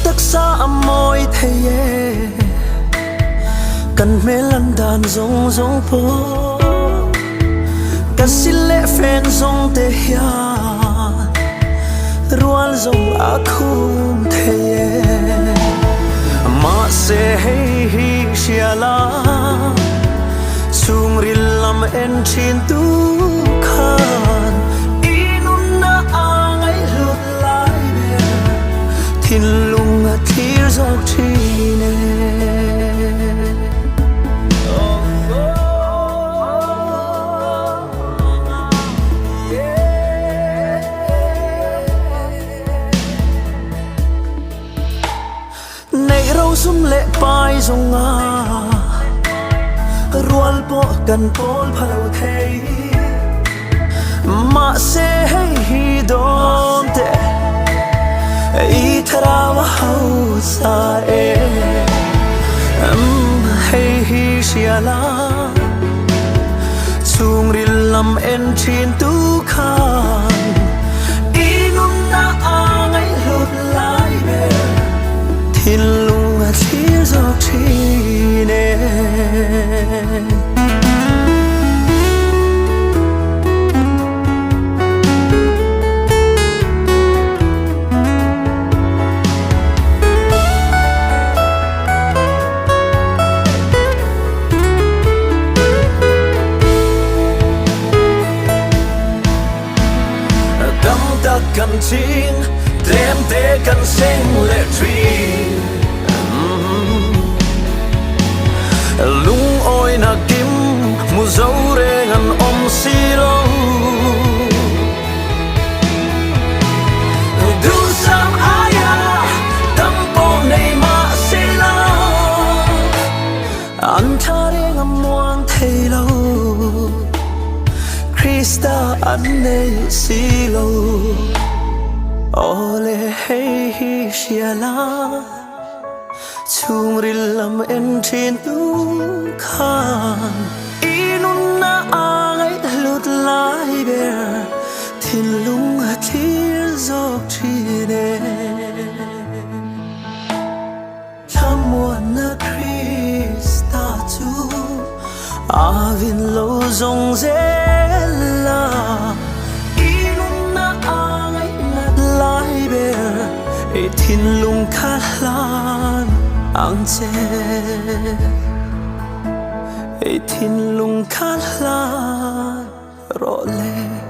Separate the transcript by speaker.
Speaker 1: tất xa môi thầy cần mê lần đàn rong rong po cần xin lệ phen rong tê ya rual rong akum thầy mà se hey hi shiala chung rilam en chin tu khan inun na angai lut lai be thin lung a thir zok thine nay rau sum lệ pai zong a rual po kan pol phalo thei ma se hi dom te I thara wa hau sa hey hi shiala chung rilam en chin tu khan inum na angai lut lai be thin lung a thir zok thine kan ching tem te kan sing le tree lung oi na kim mu zo re ngan om si lo du sam aya tam po nei ma si lo an tha re ngam muang thei lo Krista an nei si lo ole hey hi shiala chung rilam en chin tu khan inun na angai lut lai be thin lung a thir zok thine someone na Krista tu avin lo zong zela thin lung khát lan ang che thin lung khát lan rõ lệ